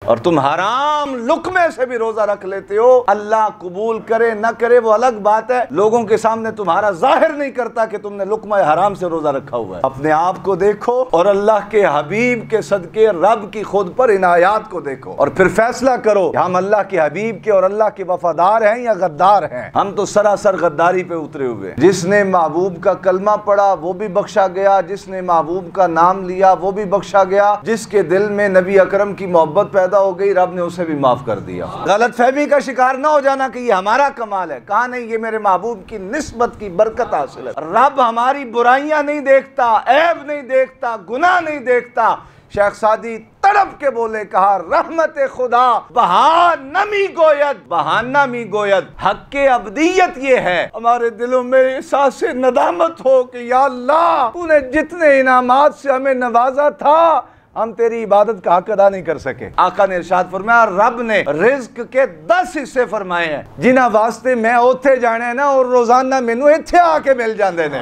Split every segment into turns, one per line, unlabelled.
और तुम हराम लुकमे से भी रोजा रख लेते हो। अल्लाह कबूल करे न करे वो अलग बात है, लोगों के सामने तुम्हारा जाहिर नहीं करता कि तुमने लुकमा हराम से रोजा रखा हुआ है। अपने आप को देखो और अल्लाह के हबीब के सदके रब की खुद पर इनायात को देखो और फिर फैसला करो हम अल्लाह के हबीब के और अल्लाह के वफादार हैं या गद्दार हैं। हम तो सरासर गद्दारी पे उतरे हुए। जिसने महबूब का कलमा पढ़ा वो भी बख्शा गया, जिसने महबूब का नाम लिया वो भी बख्शा गया, जिसके दिल में नबी अकरम की मोहब्बत पैदा हो गई रब ने उसे भी माफ कर दिया। गलत फहमी का शिकार ना हो जाना कि ये हमारा कमाल है, कहा नहीं, ये मेरे महबूब की निस्बत की बरकत हासिल है। रब हमारी बुराइयां नहीं देखता, ऐब नहीं देखता, गुनाह नहीं देखता। शेख सादी तड़प के बोले, कहा रहमत खुदा बहानमी गोयत, बहानमी गोयत। हक के अबदियत ये है हमारे दिलों में एहसास नदामत हो कि या अल्लाह तूने जितने इनामात से हमें नवाजा था हम तेरी इबादत का हक अदा नहीं कर सके। आका ने इरशाद फरमाया रब ने रिज्क के 10 हिस्से फरमाए हैं जिन्हां वास्ते मैं ओथे जाने ना और रोजाना मैनू इत्थे आके मिल जाते ने।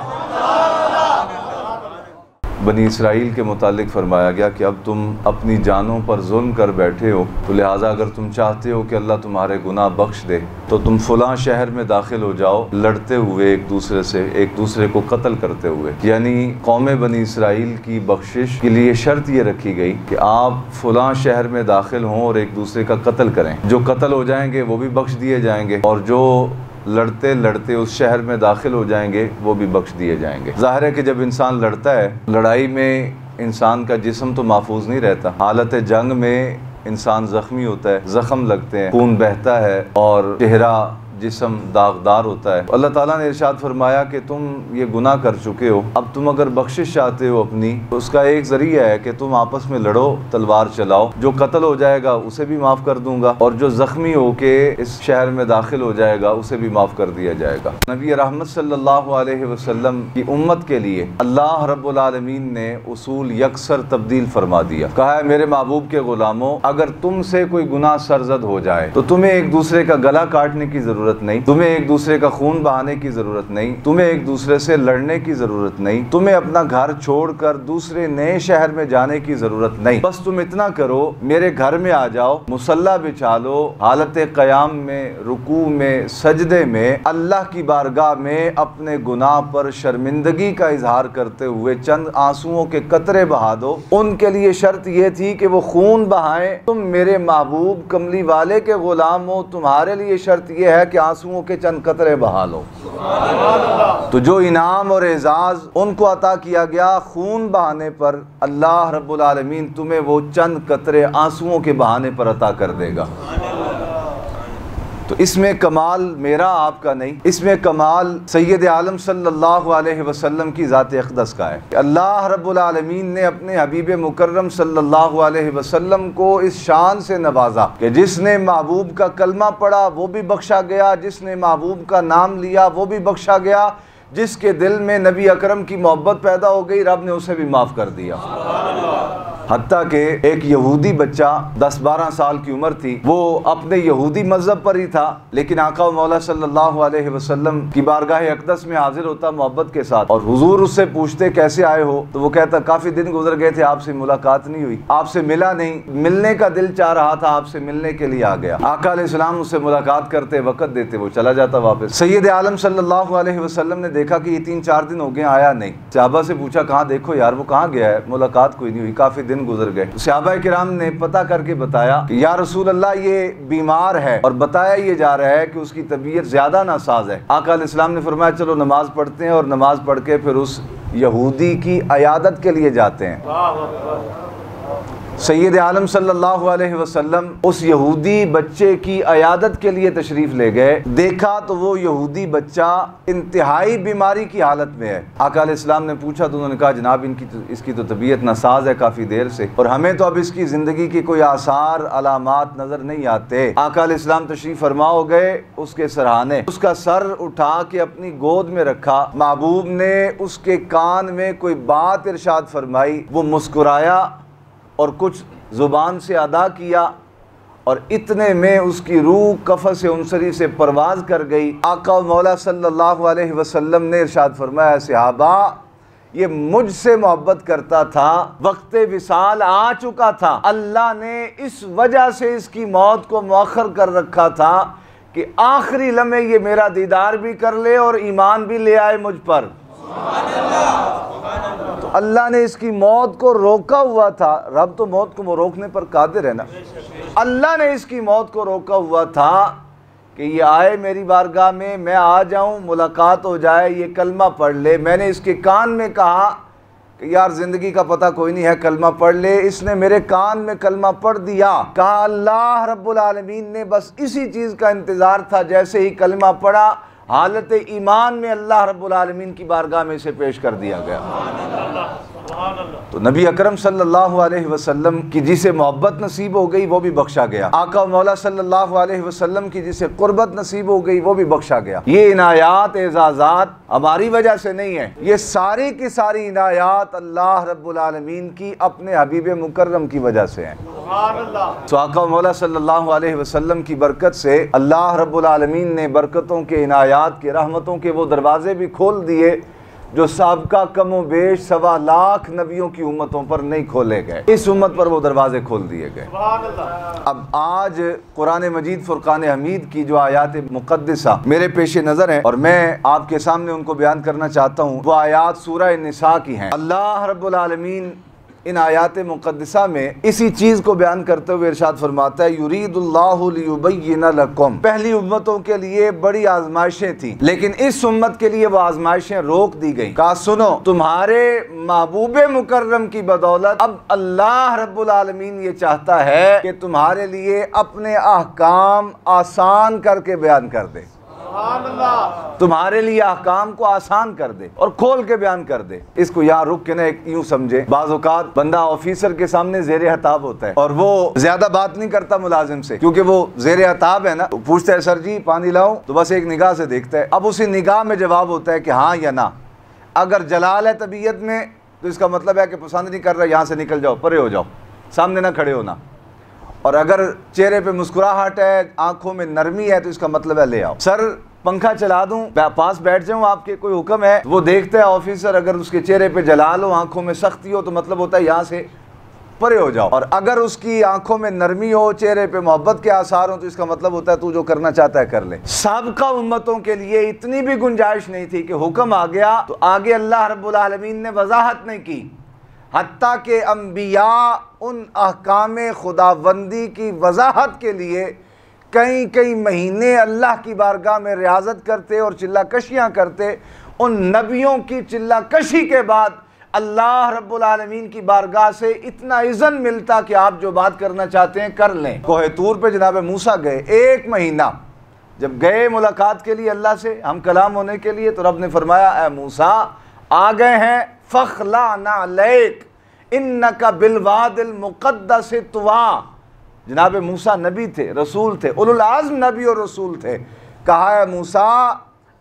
बनी इसराइल के मुतालिक फरमाया गया कि अब तुम अपनी जानों पर जुल्म कर बैठे हो, तो लिहाजा अगर तुम चाहते हो कि अल्लाह तुम्हारे गुनाह बख्श दे तो तुम फलां शहर में दाखिल हो जाओ लड़ते हुए एक दूसरे से, एक दूसरे को कत्ल करते हुए। यानी कौम बनी इसराइल की बख्शिश के लिए शर्त ये रखी गई कि आप फलां शहर में दाखिल हों और एक दूसरे का कत्ल करें। जो कत्ल हो जाएंगे वो भी बख्श दिए जाएंगे और जो लड़ते लड़ते उस शहर में दाखिल हो जाएंगे वो भी बख्श दिए जाएंगे। जाहिर है कि जब इंसान लड़ता है, लड़ाई में इंसान का जिस्म तो महफूज नहीं रहता। हालत जंग में इंसान ज़ख्मी होता है, ज़ख्म लगते हैं, खून बहता है और चेहरा जिस्म दागदार होता है। अल्लाह ताला ने इरशाद फरमाया कि तुम ये गुनाह कर चुके हो, अब तुम अगर बख्शिश चाहते हो अपनी तो उसका एक ज़रिया है कि तुम आपस में लड़ो, तलवार चलाओ। जो कत्ल हो जाएगा उसे भी माफ़ कर दूंगा और जो ज़ख्मी हो के इस शहर में दाखिल हो जाएगा उसे भी माफ़ कर दिया जाएगा। नबी रहमत सल्लल्लाहु अलैहि वसल्लम की उम्मत के लिए अल्लाह रब्बुल आलमीन ने उसूल यकसर तब्दील फरमा दिया। कहा है मेरे महबूब के ग़ुलामों, अगर तुमसे कोई गुनाह सरजद हो जाए तो तुम्हें एक दूसरे का गला काटने की ज़रूरत नहीं, तुम्हें एक दूसरे का खून बहाने की जरूरत नहीं, तुम्हें एक दूसरे से लड़ने की जरूरत नहीं, तुम्हें अपना घर छोड़कर दूसरे नए शहर में जाने की जरूरत नहीं। बस तुम इतना करो, मेरे घर में आ जाओ, मुसल्ला बिछा लो, हालत क़याम में, रुकू में, सजदे में अल्लाह की बारगाह में अपने गुनाह पर शर्मिंदगी का इजहार करते हुए चंद आंसुओं के कतरे बहा दो। उनके लिए शर्त यह थी कि वो खून बहाएं। तुम मेरे महबूब कमली वाले के गुलाम हो, तुम्हारे लिए शर्त यह है कि आंसुओं के चंद कतरे बहा लो। तो जो इनाम और एजाज उनको अता किया गया खून बहाने पर, अल्लाह रब्बुल आलमीन तुम्हें वो चंद कतरे आंसुओं के बहाने पर अता कर देगा। तो इसमें कमाल मेरा आपका नहीं, इसमें कमाल सैयद आलम सल्लल्लाहु अलैहि वसल्लम की ज़ात अक़दस का है। अल्लाह रब्बुल आलमीन ने अपने हबीब मुकर्रम सल्लल्लाहु अलैहि वसल्लम को इस शान से नवाजा कि जिसने महबूब का कलमा पढ़ा वो भी बख्शा गया, जिसने महबूब का नाम लिया वो भी बख्शा गया, जिसके दिल में नबी अकरम की मोहब्बत पैदा हो गई रब ने उसे भी माफ़ कर दिया। हत्ता के एक यहूदी बच्चा 10-12 साल की उम्र थी, वो अपने यहूदी मजहब पर ही था, लेकिन आका मौला सल्लल्लाहु अलैहि वसल्लम की बारगाह अक़दस में हाजिर होता मोहब्बत के साथ और हुजूर उससे पूछते कैसे आए हो, तो वो कहता काफ़ी दिन गुजर गए थे, आपसे मुलाकात नहीं हुई, आपसे मिला नहीं, मिलने का दिल चाह रहा था, आपसे मिलने के लिए आ गया। आका अलैहिस्सलाम उससे मुलाकात करते, वक़्त देते, वो चला जाता वापस। सैयद आलम सल्लल्लाहु अलैहि वसल्लम ने देखा कि ये 3-4 दिन हो गए आया नहीं। सहाबा से पूछा कहाँ देखो यार वो कहाँ गया है, मुलाकात कोई नहीं हुई, काफ़ी दिन गुजर गए। सहाबा किराम ने पता करके बताया कि या रसूल अल्लाह ये बीमार है और बताया ये जा रहा है कि उसकी तबीयत ज्यादा नासाज है। आका अलैहिस्सलाम ने फरमाया चलो नमाज पढ़ते हैं और नमाज पढ़ के फिर उस यहूदी की अयादत के लिए जाते हैं। सैयद आलम सल्लल्लाहु अलैहि वसल्लम उस यहूदी बच्चे की अयादत के लिए तशरीफ ले गए। देखा तो वो यहूदी बच्चा इंतहाई बीमारी की हालत में है। आका अलैहिस्सलाम ने पूछा तो उन्होंने कहा जनाब इसकी तो तबीयत नासाज है काफ़ी देर से और हमें तो अब इसकी ज़िंदगी की कोई आसार अलामात नज़र नहीं आते। आका अलैहिस्सलाम तशरीफ फरमा हो गए उसके सराहने, उसका सर उठा के अपनी गोद में रखा। महबूब ने उसके कान में कोई बात इरशाद फरमाई, वो मुस्कुराया और कुछ ज़ुबान से अदा किया और इतने में उसकी रूह कफ़स उनसरी से परवाज़ कर गई। आका मौला सल्लल्लाहु अलैहि वसल्लम ने इरशाद फरमाया सहाबा ये मुझसे मोहब्बत करता था, वक्त विसाल आ चुका था। अल्लाह ने इस वजह से इसकी मौत को मौखर कर रखा था कि आखिरी लम्हे ये मेरा दीदार भी कर ले और ईमान भी ले आए मुझ पर। तो अल्लाह ने इसकी मौत को रोका हुआ था। रब तो मौत को रोकने पर कादिर है ना। अल्लाह ने इसकी मौत को रोका हुआ था कि ये आए मेरी बारगाह में, मैं आ जाऊं, मुलाकात हो जाए, ये कलमा पढ़ ले। मैंने इसके कान में कहा कि यार ज़िंदगी का पता कोई नहीं है, कलमा पढ़ ले। इसने मेरे कान में कलमा पढ़ दिया। कहा अल्लाह रब्बुल आलमीन ने बस इसी चीज़ का इंतज़ार था, जैसे ही कलमा पढ़ा हालत ईमान में अल्लाह रब्बुल आलमीन की बारगाह में इसे पेश कर दिया गया। तो नबी अकरम सल्लल्लाहु अलैहि वसल्लम की जिसे मोहब्बत नसीब हो गई वो भी बख्शा गया। आका मौला सल्लल्लाहु अलैहि वसल्लम की जिसे कुर्बत नसीब हो गई वो भी बख्शा गया। ये इनायात एजाज़ात हमारी वजह से नहीं है, ये सारी की सारी इनायात अल्लाह रब्बुल आलमीन की अपने हबीब मुकर्रम की वजह से हैं। तो आका मौला सल्लल्लाहु अलैहि वसल्लम की बरकत से अल्लाह रब्बुल आलमीन ने बरकतों के, इनायात के, रहमतों के वो दरवाजे भी खोल दिए जो साबका कमो बेश 1.25 लाख नबियों की उम्मतों पर नहीं खोले गए। इस उम्मत पर वो दरवाजे खोल दिए गए। अब आज कुरान मजीद फुरकान हमीद की जो आयात मुक़द्दिसा मेरे पेश नज़र है और मैं आपके सामने उनको बयान करना चाहता हूँ, वो आयात सूरह निसा की हैं। अल्लाह रब्बुल आलमीन इन आयात मुक़द्दिसा में इसी चीज़ को बयान करते हुए इरशाद फरमाता है, युरीदुल्लाहु लियुबय्यिना लकुम। पहली उम्मतों के लिए बड़ी आजमाइशें थी, लेकिन इस उम्मत के लिए वो आजमाइशें रोक दी गई। कहा सुनो, तुम्हारे महबूब मुकर्रम की बदौलत अब अल्लाह रब्बुल आलमीन ये चाहता है कि तुम्हारे लिए अपने अहकाम आसान करके बयान कर दे, तुम्हारे लिए अहकाम को आसान कर दे और खोल के बयान कर दे। इसको यहाँ रुक के ना एक यूं समझे, बाज़ औक़ात बंदा ऑफिसर के सामने ज़ेरे हताब होता है और वो ज्यादा बात नहीं करता मुलाजिम से, क्योंकि वो ज़ेरे हताब है ना। तो पूछता है सर जी पानी लाऊं, तो बस एक निगाह से देखता है। अब उसी निगाह में जवाब होता है कि हाँ या ना। अगर जलाल है तबीयत में तो इसका मतलब है कि पसंद नहीं कर रहा, यहाँ से निकल जाओ, परे हो जाओ, सामने ना खड़े होना। और अगर चेहरे पे मुस्कुराहट है, आंखों में नरमी है, तो इसका मतलब है ले आओ। सर पंखा चला दूं, पास बैठ जाऊं, आपके कोई हुक्म है? वो देखता है ऑफिसर, अगर उसके चेहरे पे जलाल हो, आंखों में सख्ती हो, तो मतलब होता है यहाँ से परे हो जाओ। और अगर उसकी आंखों में नरमी हो, चेहरे पे मोहब्बत के आसार हो, तो इसका मतलब होता है तू जो करना चाहता है कर ले। साबका उम्मतों के लिए इतनी भी गुंजाइश नहीं थी कि हुक्म आ गया तो आगे अल्लाह रब्बुल आलमीन ने वजाहत नहीं की। हत्ता के अंबिया उन अहकाम खुदाबंदी की वजाहत के लिए कई कई महीने अल्लाह की बारगाह में रियाजत करते और चिल्लाकशियाँ करते। उन नबियों की चिल्लाकशी के बाद अल्लाह रब्बुल आलमीन की बारगाह से इतना इज़्न मिलता कि आप जो बात करना चाहते हैं कर लें। कोहे तूर पे जनाब मूसा गए, 1 महीना जब गए मुलाकात के लिए अल्लाह से, हम कलाम होने के लिए, तो रब ने फरमाया ए मूसा आ गए हैं, फ़ख़्लाना अलैक इन्नका बिलवादिल मुक़द्दस तुवा। जनाब मूसा नबी थे, रसूल थे, उलुल आज़्म नबी और रसूल थे। कहा है मूसा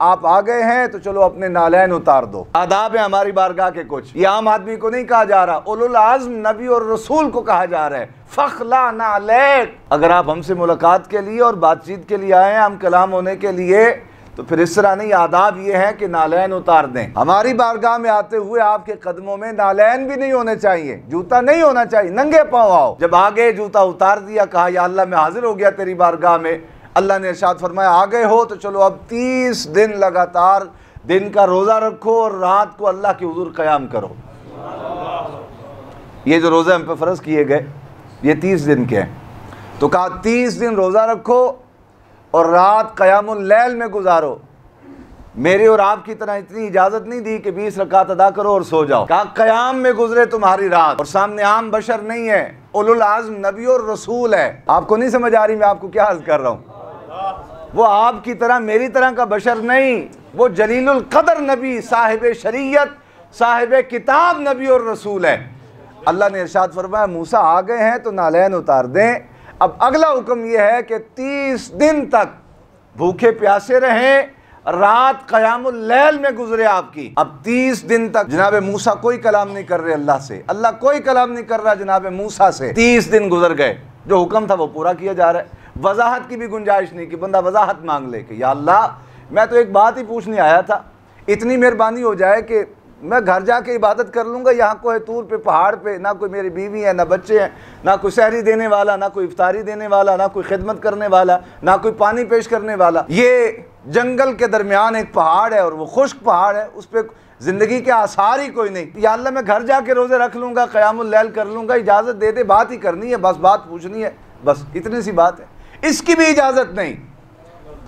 आप आ गए हैं तो चलो अपने नालैन उतार दो। आदाब है हमारी बारगाह के कुछ, ये आम आदमी को नहीं कहा जा रहा, उलुल आज़्म नबी और रसूल को कहा जा रहा है। फ़ख़्लाना अलैक, अगर आप हमसे मुलाकात के लिए और बातचीत के लिए आए हैं, हम कलाम होने के लिए, तो फिर इस तरह नहीं, आदाब ये है कि नालैन उतार दें। हमारी बारगाह में आते हुए आपके कदमों में नालैन भी नहीं होने चाहिए, जूता नहीं होना चाहिए, नंगे पाँव आओ। जब आ गए जूता उतार दिया, कहा या अल्लाह मैं हाजिर हो गया तेरी बारगाह में। अल्लाह ने इरशाद फरमाया आ गए हो तो चलो अब 30 दिन लगातार दिन का रोज़ा रखो और रात को अल्लाह के हुजूर क़याम करो। ये जो रोज़े हम पे फ़र्ज़ किए गए ये 30 दिन के हैं। तो कहा 30 दिन रोज़ा रखो और रात क़यामुल लैल में गुजारो। मेरी और आपकी तरह इतनी इजाज़त नहीं दी कि 20 रकात अदा करो और सो जाओ। कहा क़याम में गुजरे तुम्हारी रात, और सामने आम बशर नहीं है, उलुल आज़्म नबी और रसूल है। आपको नहीं समझ आ रही मैं आपको क्या अर्ज़ कर रहा हूँ? वो आपकी तरह मेरी तरह का बशर नहीं, वो जलीलुल क़द्र नबी, साहिब शरीयत, साहिब किताब नबी और रसूल है। अल्लाह ने इरशाद फरमाया मूसा आ गए हैं तो नालैन उतार दें। अब अगला हुक्म यह है कि 30 दिन तक भूखे प्यासे रहें, रात क़यामुल लैल में गुजरे आपकी। अब 30 दिन तक जनाब मूसा कोई कलाम नहीं कर रहे अल्लाह से, अल्लाह कोई कलाम नहीं कर रहा जनाब मूसा से। 30 दिन गुजर गए, जो हुक्म था वो पूरा किया जा रहा है। वजाहत की भी गुंजाइश नहीं कि बंदा वजाहत मांग ले कि या अल्लाह मैं तो एक बात ही पूछने आया था, इतनी मेहरबानी हो जाए कि
मैं घर जाके इबादत कर लूँगा, यहाँ कोई तूर पे पहाड़ पे ना कोई मेरी बीवी है, ना बच्चे हैं, ना कोई सहरी देने वाला, ना कोई इफ्तारी देने वाला, ना कोई खिदमत करने वाला, ना कोई पानी पेश करने वाला। ये जंगल के दरमियान एक पहाड़ है और वो खुश्क पहाड़ है, उस पर ज़िंदगी के आसार ही कोई नहीं। या अल्लाह मैं घर जाके रोज़े रख लूँगा, क़यामुल लैल कर लूँगा, इजाज़त दे दे, बात ही करनी है, बस बात पूछनी है, बस इतनी सी बात है। इसकी भी इजाज़त नहीं।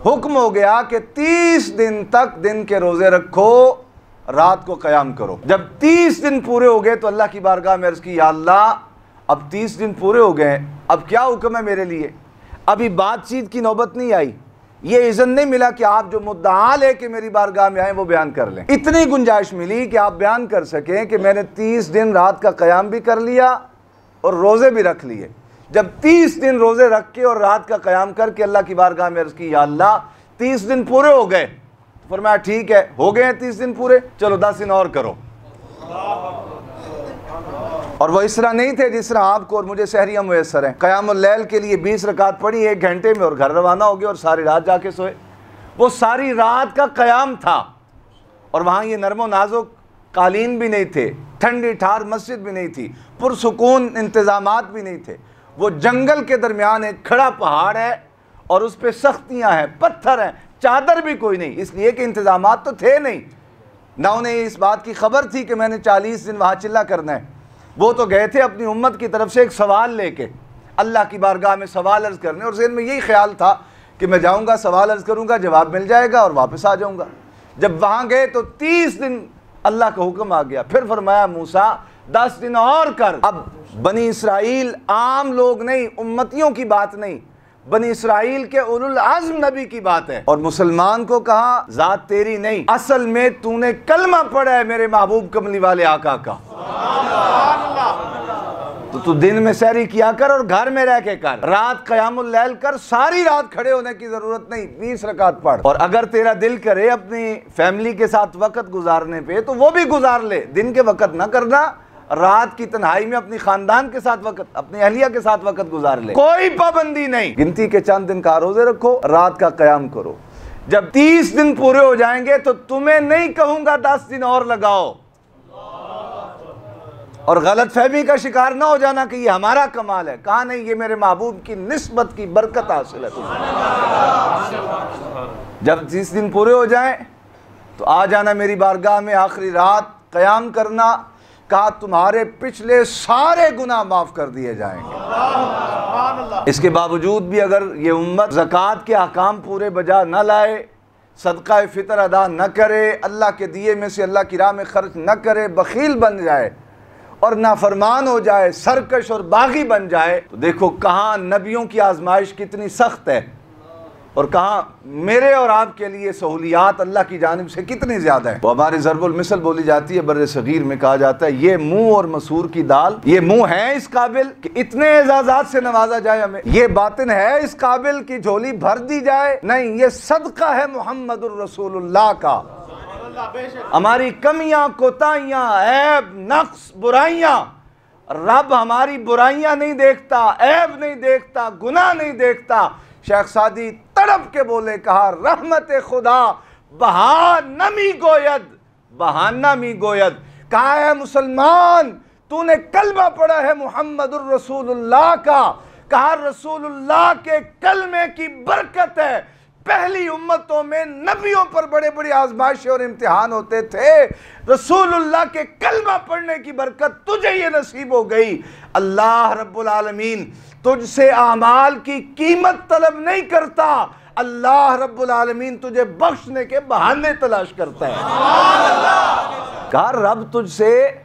हुक्म हो गया कि 30 दिन तक दिन के रोज़े रखो, रात को क़याम करो। जब 30 दिन पूरे हो गए तो अल्लाह की बारगाह में अर्ज़ की, या अल्लाह अब 30 दिन पूरे हो गए, अब क्या हुक्म है मेरे लिए। अभी बातचीत की नौबत नहीं आई, ये इज़्ज़त नहीं मिला कि आप जो मुद्दा लेके मेरी बारगाह में आए वो बयान कर लें। इतनी गुंजाइश मिली कि आप बयान कर सकें कि मैंने 30 दिन रात का क़याम भी कर लिया और रोज़े भी रख लिए। जब 30 दिन रोज़े रख के और रात का क़याम करके अल्लाह की बारगाह में अर्ज़ की, या अल्लाह 30 दिन पूरे हो गए, तो फरमाया ठीक है, हो गए हैं 30 दिन पूरे, चलो 10 दिन और करो। और वो इस तरह नहीं थे जिस तरह आपको और मुझे सहरियाँ मुयस्सर हैं। क़यामुल लैल के लिए 20 रकात पढ़ी 1 घंटे में और घर रवाना हो गए और सारी रात जाके सोए। वो सारी रात का क़याम था और वहाँ ये नरमो नाजुक कालीन भी नहीं थे, ठंडी ठार मस्जिद भी नहीं थी, पुरसुकून इंतज़ामात भी नहीं थे। वो जंगल के दरमियान एक खड़ा पहाड़ है और उस पर सख्तियाँ हैं, पत्थर हैं, चादर भी कोई नहीं, इसलिए कि इंतज़ामात तो थे नहीं। ना उन्हें इस बात की खबर थी कि मैंने 40 दिन वहाँ चिल्ला करना है। वो तो गए थे अपनी उम्मत की तरफ से एक सवाल लेके, अल्लाह की बारगाह में सवाल अर्ज़ करने, और ज़हन में यही ख्याल था कि मैं जाऊँगा, सवाल अर्ज़ करूँगा, जवाब मिल जाएगा और वापस आ जाऊँगा। जब वहाँ गए तो 30 दिन अल्लाह का हुक्म आ गया। फिर फरमाया, मूसा 10 दिन और कर। अब बनी इसराइल आम लोग नहीं, उम्मतियों की बात नहीं, बनी इसराइल के उलुल आज़्म नबी की बात है। और मुसलमान को कहा, ज़ात तेरी नहीं, असल में तूने कलमा पढ़ा है मेरे महबूब कमली वाले आका का, तो तू दिन में सहरी किया कर और घर में रह के कर, रात क़यामुल लैल कर, सारी रात खड़े होने की जरूरत नहीं, 20 रकात पढ़। और अगर तेरा दिल करे अपनी फैमिली के साथ वक्त गुजारने पे तो वो भी गुजार ले, दिन के वक्त ना करना, रात की तन्हाई में अपनी खानदान के साथ वक्त, अपनी अहलिया के साथ वक्त गुजार ले, कोई पाबंदी नहीं। गिनती के चंद दिन का रोजे रखो, रात का क़याम करो। जब 30 दिन पूरे हो जाएंगे तो तुम्हें नहीं कहूंगा 10 दिन और लगाओ, और गलत फहमी का शिकार ना हो जाना कि ये हमारा कमाल है। कहा नहीं, ये मेरे महबूब की निस्बत की बरकत हासिल है तुम्हें। जब 30 दिन पूरे हो जाएं तो आ जाना मेरी बारगाह में, आखिरी रात क़याम करना। कहा तुम्हारे पिछले सारे गुनाह माफ़ कर दिए जाएंगे। इसके बावजूद भी अगर ये उम्मत ज़कात के अहकाम पूरे बजा न लाए, सदका फ़ितर अदा न करे, अल्लाह के दिए में से अल्लाह की राह में खर्च न करे, बखील बन जाए और नाफरमान हो जाए, सरकश और बागी बन जाए, तो देखो कहाँ नबियों की आजमाइश कितनी सख्त है और कहाँ मेरे और आपके लिए सहूलियात अल्लाह की जानिब से कितनी ज़्यादा है। वो हमारे ज़रबुल मिसल बोली जाती है, बर्रे सगीर में कहा जाता है, ये मुँह और मसूर की दाल, ये मुँह है इस काबिल कि इतने एजाज़ात से नवाजा जाए हमें, ये बातिन है इस काबिल की झोली भर दी जाए, नहीं, ये सदका है मुहम्मदुर रसूलुल्लाह का। हमारी कमियां, कोताहियां, ऐब, नक्स, बुराइयां, रब हमारी बुराइयां नहीं देखता, ऐब नहीं देखता, गुनाह नहीं देखता। शेख सादी तड़प के बोले, कहा रहमत खुदा बहा नमी गोयद, बहाना मी गोयद। कहा है मुसलमान, तूने कलमा पढ़ा है मुहम्मदुर रसूलुल्लाह का, कहा रसूलुल्लाह के कलमे की बरकत है। पहली उम्मतों में नबियों पर बड़े बड़े आजमाइशें और इम्तिहान होते थे, रसूलुल्लाह के कलमा पढ़ने की बरकत तुझे ये नसीब हो गई। अल्लाह रब्बुल आलमीन तुझसे आमाल की कीमत तलब नहीं करता, अल्लाह रब्बुल आलमीन तुझे बख्शने के बहाने तलाश करता है। कहा रब तुझसे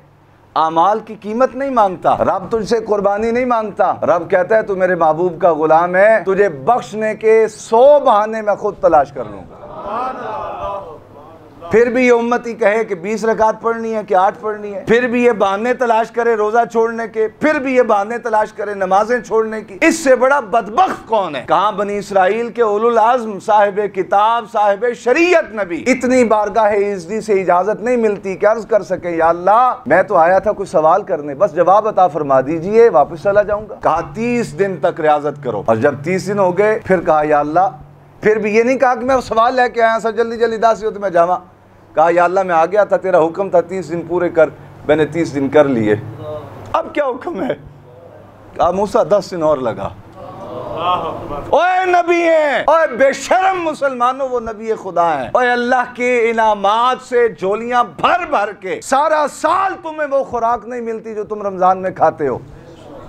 आमाल की कीमत नहीं मांगता, रब तुझसे कुर्बानी नहीं मांगता, रब कहता है तू मेरे महबूब का गुलाम है, तुझे बख्शने के 100 बहाने मैं खुद तलाश कर लूंगा। फिर भी ये उम्मती कहे कि 20 रकात पढ़नी है कि 8 पढ़नी है, फिर भी ये बहाने तलाश करे रोजा छोड़ने के, फिर भी ये बहाने तलाश करे नमाजें छोड़ने की, इससे बड़ा बदबख्त कौन है। कहाँ बनी इसराइल के उलुल आज़्म साहिब किताब, साहिब शरीयत नबी, इतनी बारगाह इज़्ज़ी से इजाजत नहीं मिलती कि अर्ज कर सके, या अल्लाह मैं तो आया था कुछ सवाल करने, बस जवाब अता फरमा दीजिए, वापस चला जाऊंगा। कहा 30 दिन तक रियाजत करो, और जब 30 दिन हो गए फिर कहा या अल्लाह, फिर भी ये नहीं कहा कि मैं सवाल लेके आया सर, जल्दी जल्दी दासी हो तो मैं जावा, कहा या अल्लाह मैं आ गया था, तेरा हुक्म था 30 दिन पूरे कर, मैंने 30 दिन कर लिए, अब क्या हुक्म है? कहा मूसा 10 दिन और लगा। ओए नबी हैं, ओए बेशरम मुसलमानों, वो नबी खुदा हैं। ओए अल्लाह के इनामात से झोलियां भर भर के सारा साल तुम्हें वो खुराक नहीं मिलती जो तुम रमजान में खाते हो,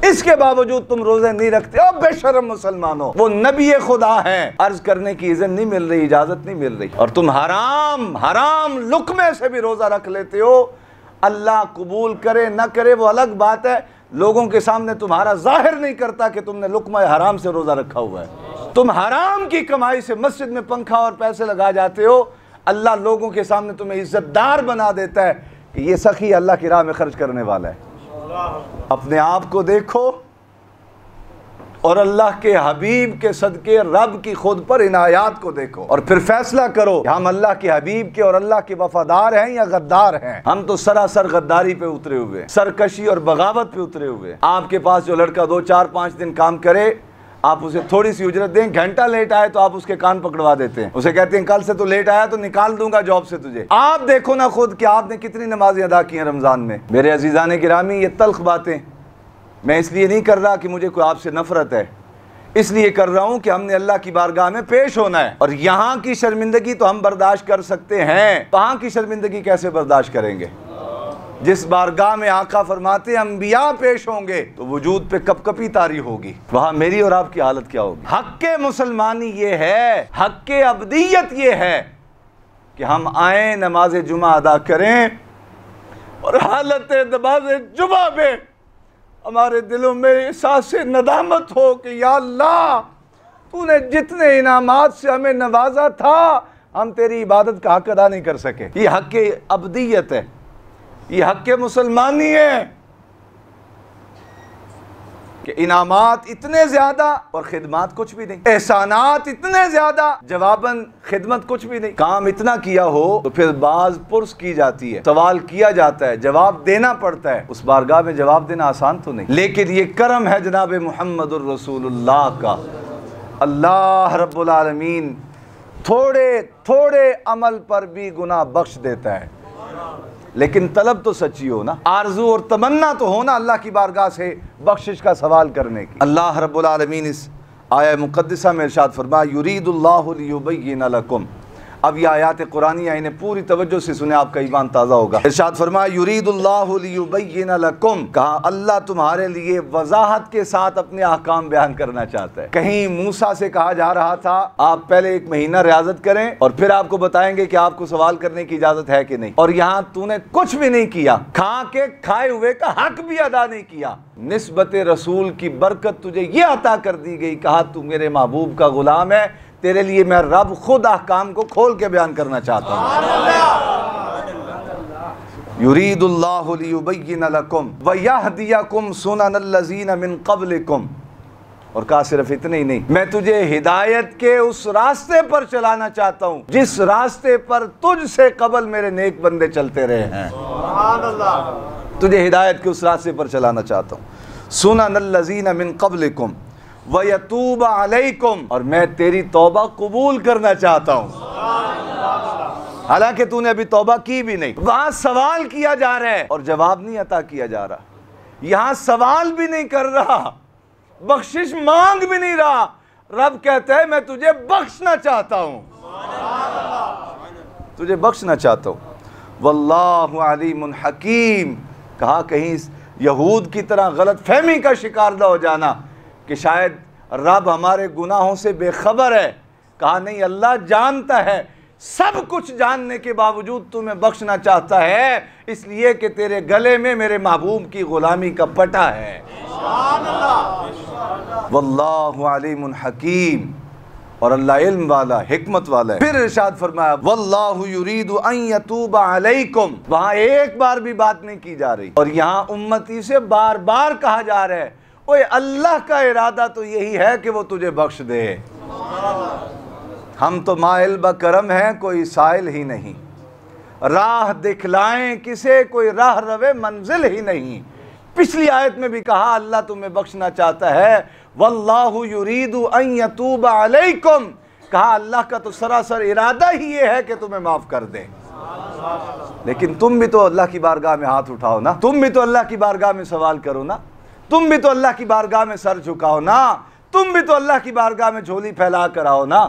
इसके बावजूद तुम रोजे नहीं रखते हो। बेशरम मुसलमानों, वो नबी खुदा हैं, अर्ज करने की इज़्ज़त नहीं मिल रही, इजाजत नहीं मिल रही, और तुम हराम हराम लुक्मे से भी रोजा रख लेते हो। अल्लाह कबूल करे ना करे वो अलग बात है, लोगों के सामने तुम्हारा जाहिर नहीं करता कि तुमने लुक्मा हराम से रोजा रखा हुआ है। तुम हराम की कमाई से मस्जिद में पंखा और पैसे लगा जाते हो, अल्लाह लोगों के सामने तुम्हें इज्जतदार बना देता है कि ये सखी अल्लाह की राह में खर्च करने वाला है। अपने आप को देखो और अल्लाह के हबीब के सदके रब की खुद पर इनायात को देखो, और फिर फैसला करो हम अल्लाह के हबीब के और अल्लाह के वफादार हैं या गद्दार हैं। हम तो सरासर गद्दारी पे उतरे हुए, सरकशी और बगावत पे उतरे हुए। आपके पास जो लड़का 2 4 5 दिन काम करे, आप उसे थोड़ी सी उजरत दें, घंटा लेट आए तो आप उसके कान पकड़वा देते हैं, उसे कहते हैं कल से तो लेट आया तो निकाल दूंगा जॉब से तुझे। आप देखो ना खुद कि आपने कितनी नमाजें अदा की हैं रमजान में। मेरे अजीजान गिरामी, ये तल्ख बातें मैं इसलिए नहीं कर रहा कि मुझे कोई आपसे नफरत है, इसलिए कर रहा हूं कि हमने अल्लाह की बारगाह में पेश होना है, और यहाँ की शर्मिंदगी तो हम बर्दाश्त कर सकते हैं, वहां की शर्मिंदगी कैसे बर्दाश्त करेंगे? जिस बारगाह में आका फरमाते अंबिया पेश होंगे तो वजूद पे कपकपी तारी होगी, वहां मेरी और आपकी हालत क्या होगी? हक के मुसलमानी ये है, हक के अबदियत ये है कि हम आए, नमाज जुमा अदा करें, और हालत नमाज जुमा में हमारे दिलों में एहसास नदामत हो कि या अल्लाह तूने जितने इनामात से हमें नवाजा था, हम तेरी इबादत का हक अदा नहीं कर सके। ये हक के अबदियत है, ये हक के मुसलमानी है कि इनामात इतने ज्यादा और खिदमत कुछ भी नहीं, एहसानात इतने ज्यादा जवाबन खिदमत कुछ भी नहीं। काम इतना किया हो तो फिर बाज पुरस की जाती है, सवाल किया जाता है, जवाब देना पड़ता है। उस बारगाह में जवाब देना आसान तो नहीं, लेकिन ये करम है जनाब मुहम्मदुर रसूलुल्लाह का। अल्लाह रब्बुल आलमीन थोड़े थोड़े अमल पर भी गुनाह बख्श देता है, लेकिन तलब तो सच्ची हो ना, आरजू और तमन्ना तो हो ना अल्लाह की बारगाह से बख्शिश का सवाल करने की। अल्लाह रब्बुल आलमीन इस आया मुक़द्दिसा में इरशाद फरमाया युरीदुल्लाहु लियुबय्यिन लकुम। अब ये आयात कुरानिया इन्हें पूरी तवज्जो से सुने, आपका ईमान ताज़ा होगा। इरशाद फरमाया युरीदुल्लाहु लियुबय्यिन लकुम, कहा अल्लाह तुम्हारे लिए वजाहत के साथ अपने अहकाम बयान करना चाहता है। कहीं मूसा से कहा जा रहा था आप पहले 1 महीना रियाजत करें और फिर आपको बताएंगे कि आपको सवाल करने की इजाजत है कि नहीं, और यहाँ तूने कुछ भी नहीं किया, खा के खाए हुए का हक भी अदा नहीं किया। निस्बत रसूल की बरकत तुझे ये अता कर दी गई, कहा तू मेरे महबूब का गुलाम है, तेरे लिए मैं रब खुद अहकाम को खोल के बयान करना चाहता हूँ। युरीदुल्लाहु लियुबय्यिन लकुम व यहदियकुम सुननल्लज़ीना मिन क़ब्लिकुम, और कहा सिर्फ इतने ही नहीं, मैं तुझे हिदायत के उस रास्ते पर चलाना चाहता हूँ जिस रास्ते पर तुझसे कबल मेरे नेक बंदे चलते रहे हैं। तुझे हिदायत के उस रास्ते पर चलाना चाहता हूँ। सुननल्लज़ीना मिन क़ब्लिकुम व यतूब अलैकुम, और मैं तेरी तौबा कबूल करना चाहता हूँ, हालांकि तूने अभी तौबा की भी नहीं। वहां सवाल किया जा रहा है और जवाब नहीं अता किया जा रहा, यहां सवाल भी नहीं कर रहा, बख्शिश मांग भी नहीं रहा, रब कहता है मैं तुझे बख्शना चाहता हूं, तुझे बख्शना चाहता हूं। वल्लाहु अलीमुन हकीम, कहा कहीं यहूद की तरह गलत फहमी का शिकार न हो जाना कि शायद रब हमारे गुनाहों से बेखबर है। कहा नहीं, अल्लाह जानता है, सब कुछ जानने के बावजूद तुम्हें बख्शना चाहता है, इसलिए कि तेरे गले में मेरे महबूब की गुलामी का पटा है। वल्लाहु अलीमुन हकीम, और अल्लाह इल्म वाला हिकमत वाला है। फिर इरशाद फरमाया वल्लाहु युरीदु अन यतूब अलैकुम, वहां एक बार भी बात नहीं की जा रही, और यहाँ उम्मती से बार बार कहा जा रहा है ओए अल्लाह का इरादा तो यही है कि वो तुझे बख्श दे। हम तो माइल बकरम हैं, कोई साइल ही नहीं, राह दिखलाएं किसे, कोई राह रवे मंजिल ही नहीं। पिछली आयत में भी कहा अल्लाह तुम्हें बख्शना चाहता है, वल्लाहु युरीदु अन यतूब अलैकुम, कहा अल्लाह का तो सरासर इरादा ही ये है कि तुम्हें माफ कर दे। लेकिन तुम भी तो अल्लाह की बारगाह में हाथ उठाओ ना, तुम भी तो अल्लाह की बारगाह में सवाल करो ना, तुम भी तो अल्लाह की बारगाह में सर झुकाओ ना, तुम भी तो अल्लाह की बारगाह में झोली फैला कर आओ ना।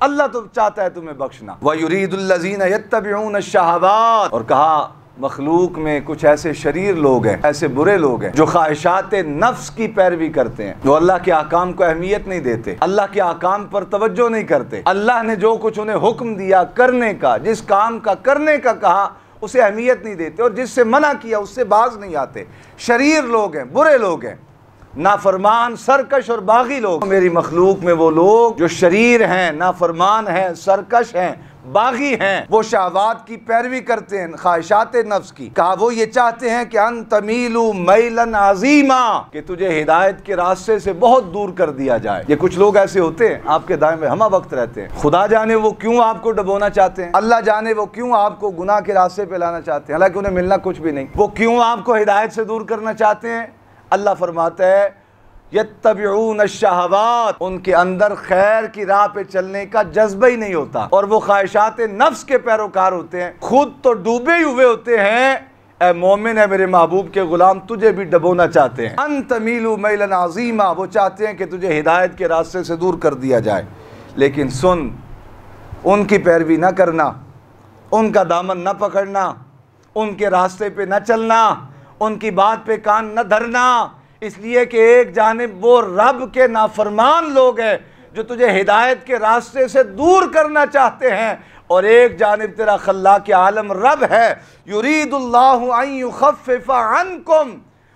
अल्लाह तो चाहता है तुम्हें बख्शना। व युरीदुल्लज़ीना यत्तबिऊन अश-शहवात, और कहा मखलूक में कुछ ऐसे शरीर लोग हैं, ऐसे बुरे लोग हैं जो ख्वाहिशात नफ्स की पैरवी करते हैं, जो अल्लाह के अहकाम को अहमियत नहीं देते, अल्लाह के अहकाम पर तवज्जो नहीं करते। अल्लाह ने जो कुछ उन्हें हुक्म दिया करने का, जिस काम का करने का कहा उसे अहमियत नहीं देते, और जिससे मना किया उससे बाज नहीं आते। शरीर लोग हैं, बुरे लोग हैं, नाफरमान, सरकश और बागी लोग। मेरी मखलूक में वो लोग जो शरीर हैं, नाफरमान हैं, सरकश हैं, बागी हैं, वो शहवात की पैरवी करते हैं, ख्वाहिशात नफ्स की। कहा वो ये चाहते हैं कि अन तमीलू मैलन अजीमा, कि तुझे हिदायत के रास्ते से बहुत दूर कर दिया जाए। ये कुछ लोग ऐसे होते हैं आपके दाएं में हमा वक्त रहते हैं। खुदा जाने वो क्यों आपको डबोना चाहते हैं, अल्लाह जाने वो क्यों आपको गुनाह के रास्ते पे लाना चाहते हैं, हालांकि उन्हें मिलना कुछ भी नहीं। वो क्यों आपको हिदायत से दूर करना चाहते हैं। अल्लाह फरमाता है यत्तबिऊन अश-शहवात, उनके अंदर खैर की राह पे चलने का जज्बा ही नहीं होता, और वो ख्वाहिशात नफ्स के पैरोकार होते हैं, खुद तो डूबे हुए होते हैं। ए मोमिन, है मेरे महबूब के गुलाम, तुझे भी डबोना चाहते हैं। अन तमीलू मैलन अज़ीमा, वो चाहते हैं कि तुझे हिदायत के रास्ते से दूर कर दिया जाए। लेकिन सुन, उनकी पैरवी न करना, उनका दामन न पकड़ना, उनके रास्ते पे न चलना, उनकी बात पे कान न धरना, इसलिए कि एक जानिब वो रब के नाफरमान लोग हैं जो तुझे हिदायत के रास्ते से दूर करना चाहते हैं, और एक जानिब तेरा खल्लाक आलम रब है। युरीदुल्लाहु अन युखफ्फिफ अन्कुम,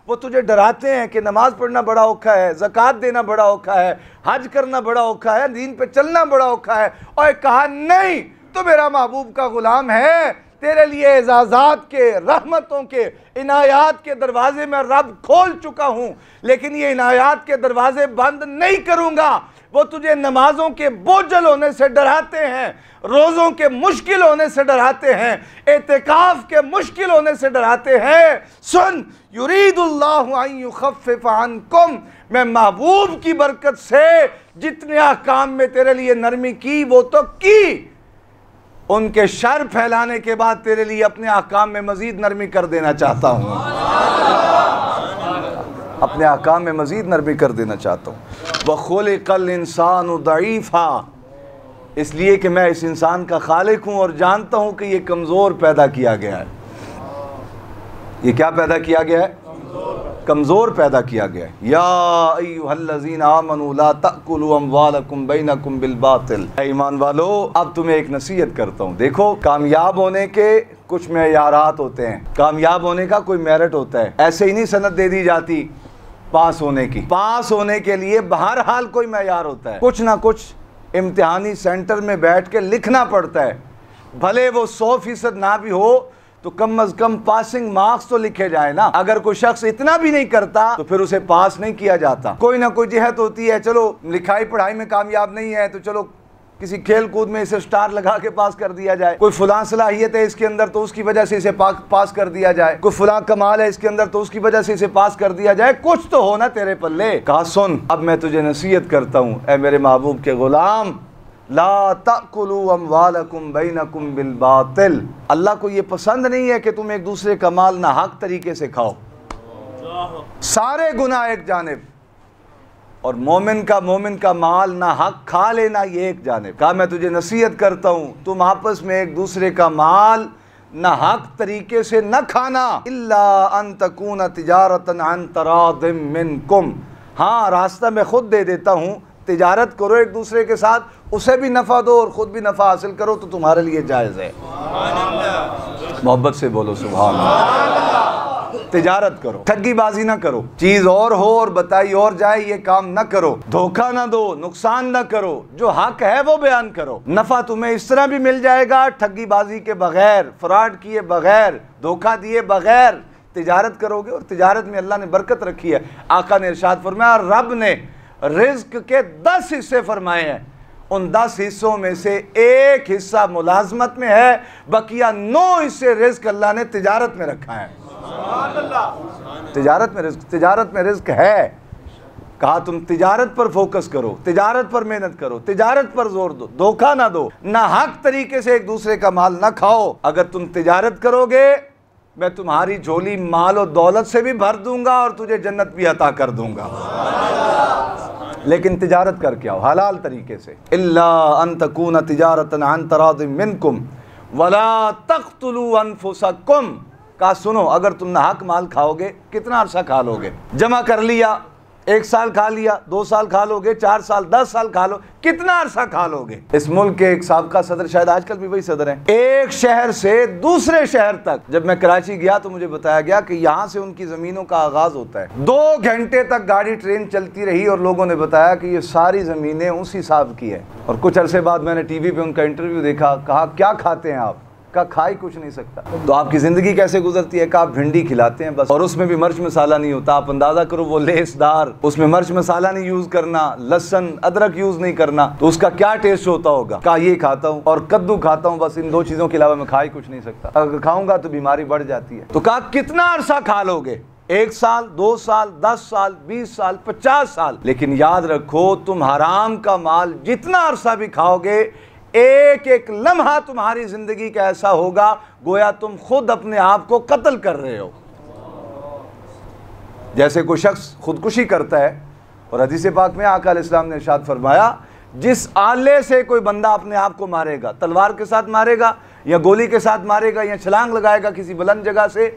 वो तुझे डराते हैं कि नमाज पढ़ना बड़ा औखा है, ज़कात देना बड़ा औखा है, हज करना बड़ा औखा है, दीन पे चलना बड़ा औखा है। और कहा नहीं, तो मेरा महबूब का गुलाम है, तेरे लिए एजाज़ात के, रहमतों के, इनायात के दरवाजे में रब खोल चुका हूँ, लेकिन ये इनायात के दरवाजे बंद नहीं करूँगा। वो तुझे नमाजों के बोझल होने से डराते हैं, रोज़ों के मुश्किल होने से डराते हैं, एतिकाफ के मुश्किल होने से डराते हैं। सुन, युरीदुल्लाहु अन युखफ्फिफ अन्कुम, मैं महबूब की बरकत से जितने अहकाम में तेरे लिए नरमी की वो तो की, उनके शर फैलाने के बाद तेरे लिए अपने अहकाम में मजीद नरमी कर देना चाहता हूँ, अपने अहकाम में मजीद नरमी कर देना चाहता हूँ। वखुलिक़ल इंसानु दईफ़ा, इसलिए कि मैं इस इंसान का खालिक हूँ और जानता हूँ कि ये कमज़ोर पैदा किया गया है। ये क्या पैदा किया गया है? कमज़ोर पैदा किया गया है। या अय्युहल्लज़ीना आमनू ला तअकुलू अम्वालकुम बैनकुम बिल बातिल, ईमान वालो, अब तुम्हें एक नसीहत करता हूँ। देखो, कामयाब होने के कुछ मेयारात होते हैं, कामयाब होने का कोई मेरिट होता है। ऐसे ही नहीं सनद दे दी जाती पास होने की। पास होने के लिए बहरहाल कोई मेयार होता है, कुछ ना कुछ इम्तिहानी सेंटर में बैठ के लिखना पड़ता है। भले वो 100% ना भी हो तो कम अज कम पासिंग मार्क्स तो लिखे जाए ना। अगर कोई शख्स इतना भी नहीं करता तो फिर उसे पास नहीं किया जाता। कोई ना कोई जिहत होती है, चलो लिखाई पढ़ाई में कामयाब नहीं है तो चलो किसी खेल कूद में इसे स्टार लगा के पास कर दिया जाए। कोई फुलां सलाहियत है इसके अंदर तो उसकी वजह से इसे पास कर दिया जाए। कोई फुलां कमाल है इसके अंदर तो उसकी वजह से इसे पास कर दिया जाए। कुछ तो होना तेरे पल्ले। कहा सुन, अब मैं तुझे नसीहत करता हूँ, ए मेरे महबूब के गुलाम, ला तअकुलू अम्वालकुम बैनकुम बिल बातिल। अल्लाह को ये पसंद नहीं है कि तुम एक दूसरे का माल ना हक तरीके से खाओ। सारे गुनाह एक जानिब, और मोमिन का माल ना हक खा लेना ये एक जानिब। कहा मैं तुझे नसीहत करता हूँ, तुम आपस में एक दूसरे का माल ना हक तरीके से न खाना। इल्ला अन तकून तिजारतन अन तरादिम मिनकुम, हाँ रास्ता मैं खुद दे देता हूँ, तिजारत करो एक दूसरे के साथ, उसे भी नफ़ा दो और ख़ुद भी नफ़ा हासिल करो तो तुम्हारे लिए जायज़ है। मोहब्बत से बोलो सुभान अल्लाह। तिजारत करो, ठगीबाजी ना करो, चीज़ और हो और बताई और जाए ये काम ना करो, धोखा ना दो, नुकसान ना करो, जो हक है वो बयान करो। नफ़ा तुम्हें इस तरह भी मिल जाएगा, ठगीबाजी के बगैर, फ्रॉड किए बगैर, धोखा दिए बगैर तिजारत करोगे, और तिजारत में अल्लाह ने बरकत रखी है। आका ने इरशाद फरमाया, रब ने रिज़्क़ के 10 हिस्से फरमाए हैं, उन 10 हिस्सों में से एक हिस्सा मुलाजमत में है, बकिया 9 हिस्से रिज़्क़ अल्लाह ने तिजारत में रखा है। तिजारत में रिज़्क़ है। कहा तुम तिजारत पर फोकस करो, तिजारत पर मेहनत करो, तिजारत पर जोर दो, धोखा ना दो, ना हक तरीके से एक दूसरे का माल ना खाओ। अगर तुम तिजारत करोगे मैं तुम्हारी झोली माल और दौलत से भी भर दूंगा और तुझे जन्नत भी अता कर दूंगा। लेकिन तिजारत करके आओ हलाल तरीके से। इल्ला अन तकून तिजारतन अन तरादिम मिनकुम वला तख्तुलू अनफुसकुम। कहा सुनो, अगर तुम ना हक माल खाओगे कितना अरसा खा लोगे? जमा कर लिया, 1 साल खा लिया, 2 साल खा लोगे, 4 साल, 10 साल खा लो, कितना अरसा खा लोगे? इस मुल्क के एक साबका सदर, शायद आजकल भी वही सदर हैं, एक शहर से दूसरे शहर तक, जब मैं कराची गया तो मुझे बताया गया कि यहाँ से उनकी जमीनों का आगाज होता है। 2 घंटे तक गाड़ी ट्रेन चलती रही और लोगों ने बताया कि ये सारी जमीनें उसी साहब की है। और कुछ अरसे बाद मैंने टीवी पे उनका इंटरव्यू देखा। कहा क्या खाते हैं आप? का खा ही कुछ नहीं सकता। तो आपकी ज़िंदगी कैसे गुजरती है? का आप भिंडी खिलाते हैं बस, और उसमें भी मिर्च मसाला नहीं होता। आप अंदाज़ा करो वो लेसदार, उसमें मिर्च मसाला नहीं यूज़ करना, लहसुन अदरक यूज़ नहीं करना, तो उसका क्या टेस्ट होता होगा? का ये खाता हूँ और कद्दू खाता हूँ, बस इन 2 चीज़ों के अलावा मैं खा ही कुछ नहीं सकता। अगर खाऊंगा तो बीमारी बढ़ जाती है। तो कहा कितना अरसा खा लोगे? 1 साल, 2 साल, 10 साल, 20 साल, 50 साल। लेकिन याद रखो, तुम हराम का माल जितना अरसा भी खाओगे, एक एक लम्हा तुम्हारी जिंदगी का ऐसा होगा गोया तुम खुद अपने आप को कत्ल कर रहे हो। जैसे कोई शख्स खुदकुशी करता है, और हदीस पाक में आका अलैहिस्सलाम ने इरशाद फरमाया, जिस आले से कोई बंदा अपने आप को मारेगा, तलवार के साथ मारेगा या गोली के साथ मारेगा या छलांग लगाएगा किसी बुलंद जगह से,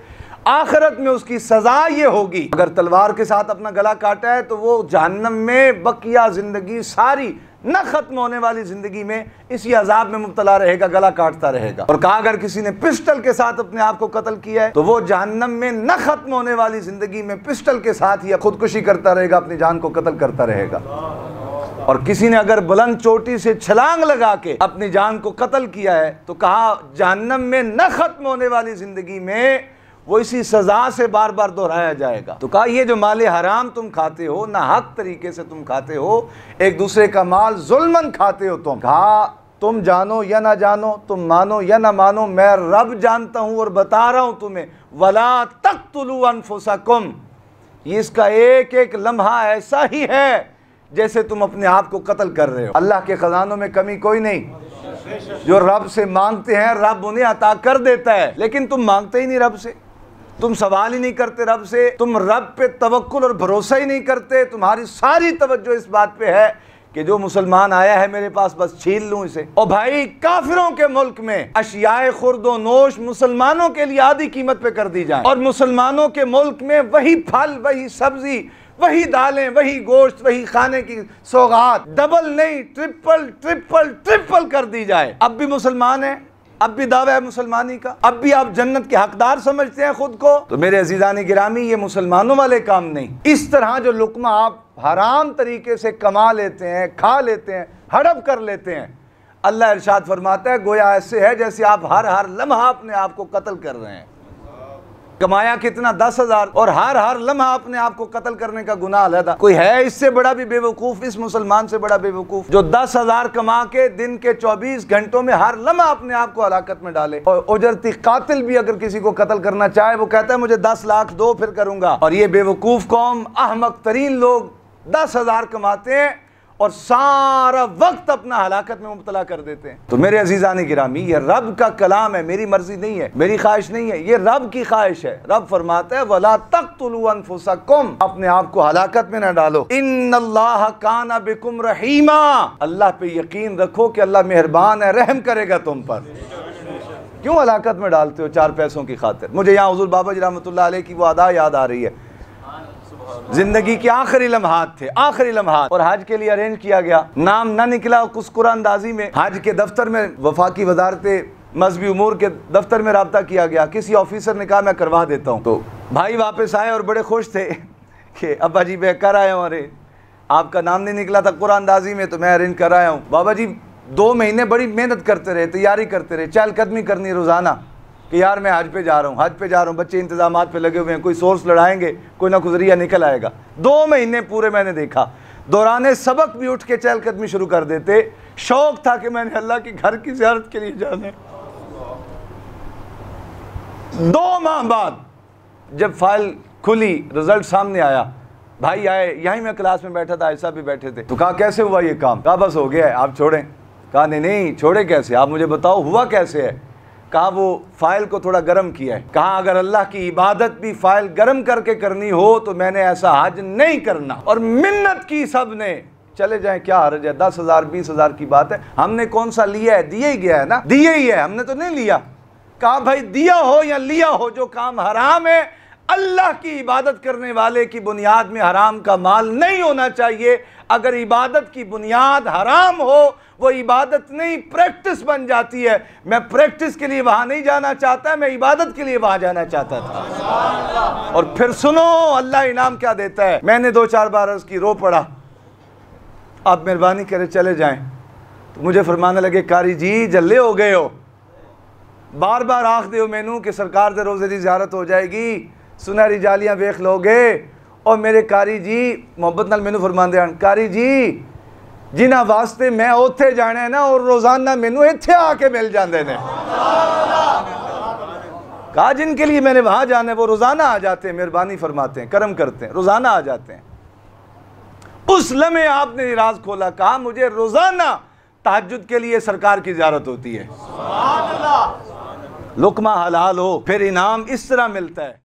आखिरत में उसकी सजा ये होगी, अगर तलवार के साथ अपना गला काटा है तो वो जहन्नम में बकिया जिंदगी सारी न खत्म होने वाली जिंदगी में इसी अजाब में मुब्तला रहेगा, गला काटता रहेगा। और कहा अगर किसी ने पिस्टल के साथ अपने आप को कत्ल किया है तो वो जहन्नम में न खत्म होने वाली जिंदगी में पिस्टल के साथ ही खुदकुशी करता रहेगा, अपनी जान को कत्ल करता रहेगा। और किसी ने अगर बुलंद चोटी से छलांग लगा के अपनी जान को कत्ल किया है तो कहा जहन्नम में न खत्म होने वाली जिंदगी में वो इसी सजा से बार बार दोहराया जाएगा। तो कहा ये जो माल हराम तुम खाते हो, ना हक तरीके से तुम खाते हो, एक दूसरे का माल जुल्मन खाते हो तुम। कहा तुम जानो या ना जानो, तुम मानो या ना मानो, मैं रब जानता हूं और बता रहा हूं तुम्हें, वला तख्तुलू अनफुसकुम। ये इसका एक एक लम्हा ऐसा ही है जैसे तुम अपने आप को कत्ल कर रहे हो। अल्लाह के खजानों में कमी कोई नहीं, जो रब से मांगते हैं रब उन्हें अता कर देता है, लेकिन तुम मांगते ही नहीं रब से, तुम सवाल ही नहीं करते रब से, तुम रब पे तवक्कुल और भरोसा ही नहीं करते। तुम्हारी सारी तवज्जो इस बात पे है कि जो मुसलमान आया है मेरे पास बस छीन लूं इसे। और भाई काफिरों के मुल्क में अशियाए खुर्दो नोश मुसलमानों के लिए आधी कीमत पे कर दी जाए, और मुसलमानों के मुल्क में वही फल, वही सब्जी, वही दालें, वही गोश्त, वही खाने की सौगात डबल नहीं ट्रिपल ट्रिपल ट्रिपल कर दी जाए। अब भी मुसलमान है, अब भी दावा है मुसलमानी का, अब भी आप जन्नत के हकदार समझते हैं खुद को। तो मेरे अजीजानी गिरामी, ये मुसलमानों वाले काम नहीं। इस तरह जो लुकमा आप हराम तरीके से कमा लेते हैं, खा लेते हैं, हड़प कर लेते हैं, अल्लाह इरशाद फरमाता है गोया ऐसे है जैसे आप हर हर लम्हा अपने आप को कत्ल कर रहे हैं। कमाया कितना? 10,000, और हर हर लम्हा अपने आप को कत्ल करने का गुनाह अलहदा। कोई है इससे बड़ा भी बेवकूफ, इस मुसलमान से बड़ा बेवकूफ, जो 10,000 कमा के दिन के 24 घंटों में हर लम्हा अपने आप को हलाकत में डाले। और उजरती कातिल भी अगर किसी को कत्ल करना चाहे वो कहता है मुझे 10 लाख दो फिर करूंगा। और ये बेवकूफ कौम, अहमक तरीन लोग 10,000 कमाते हैं और सारा वक्त अपना हलाकत में मुब्तला कर देते हैं। तो मेरे अजीजान गिरामी, ये रब का कलाम है, मेरी मर्जी नहीं है, मेरी ख्वाहिश नहीं है, ये रब की ख्वाहिश है। रब फरमाता है वला तख्तुलू अनफुसकुम, अपने आप को हलाकत में न डालो। इन्नल्लाह काना बिकुम रहीमा, अल्लाह पे यकीन रखो कि अल्लाह मेहरबान है, रहम करेगा तुम पर। क्यों हलाकत में डालते हो 4 पैसों की खातिर? मुझे यहाँ हुजूर बाबा जी रहमतुल्लाह अलैह की वो अदा याद आ रही है, जिंदगी के आखिरी लम्हात थे, आखिरी लम्हात, और हज के लिए अरेंज किया गया, नाम ना निकला कुस्कुरा अंदाजी में। हज के दफ्तर में, वफाकी वजारत मजहबी उमूर के दफ्तर में राब्ता किया गया, किसी ऑफिसर ने कहा मैं करवा देता हूँ। तो भाई वापस आए और बड़े खुश थे कि अब्बा जी मैं कर आया हूँ, अरे आपका नाम नहीं निकला था कुरान अंदाजी में तो मैं अरेंज कर आया हूँ। बाबा जी 2 महीने बड़ी मेहनत करते रहे, तैयारी करते रहे, चहलकदमी करनी रोजाना कि यार मैं हज पे जा रहा हूँ, हज पे जा रहा हूँ, बच्चे इंतजामात पे लगे हुए हैं, कोई सोर्स लड़ाएंगे, कोई ना गुजरिया निकल आएगा। 2 महीने पूरे मैंने देखा, दौराने सबक भी उठ के चहलकदमी शुरू कर देते, शौक था कि मैंने अल्लाह के घर की ज़ियारत के लिए जाना है। 2 माह बाद जब फाइल खुली, रिजल्ट सामने आया, भाई आए, यहीं मैं क्लास में बैठा था, ऐसा भी बैठे थे, तो कहा कैसे हुआ ये काम? कहा बस हो गया है, आप छोड़ें। कहा नहीं नहीं, छोड़े कैसे, आप मुझे बताओ हुआ कैसे है? कहा वो फाइल को थोड़ा गर्म किया है। कहा अगर अल्लाह की इबादत भी फाइल गर्म करके करनी हो तो मैंने ऐसा हज नहीं करना। और मिन्नत की सब ने, चले जाएं क्या हर्ज है, 10,000 20,000 की बात है, हमने कौन सा लिया है, दिए ही गया है ना, दिए ही है, हमने तो नहीं लिया। कहा भाई दिया हो या लिया हो, जो काम हराम है, अल्लाह की इबादत करने वाले की बुनियाद में हराम का माल नहीं होना चाहिए। अगर इबादत की बुनियाद हराम हो, वो इबादत नहीं प्रैक्टिस बन जाती है। मैं प्रैक्टिस के लिए वहां नहीं जाना चाहता, मैं इबादत के लिए वहां जाना चाहता था। और फिर सुनो अल्लाह इनाम क्या देता है। मैंने 2-4 बार अर्ज की, रो पड़ा, आप मेहरबानी करें चले जाएं। तो मुझे फरमाने लगे कारी जी जल्ले हो गए हो, बार बार आख दो मैनू कि सरकार दे रोज़े की ज़ियारत हो जाएगी, सुनहरी जालियां वेख लोगे। और मेरे कारी जी मोहब्बत नाल मैनू फरमांदे हन, कारी जी जिन्हां वास्ते मैं उत्थे जाना है ना, और रोज़ाना मैनू इत्थे आके मिल जाते हैं। कहा जिनके लिए मैंने वहां जाना है वो रोज़ाना आ जाते हैं, मेहरबानी फरमाते हैं, करम करते हैं, रोज़ाना आ जाते हैं। उस लम्हे आपने राज खोला, कहा मुझे रोज़ाना तहज्जुद के लिए सरकार की ज़ियारत होती है। लुकमा हलाल हो फिर इनाम इस तरह मिलता है।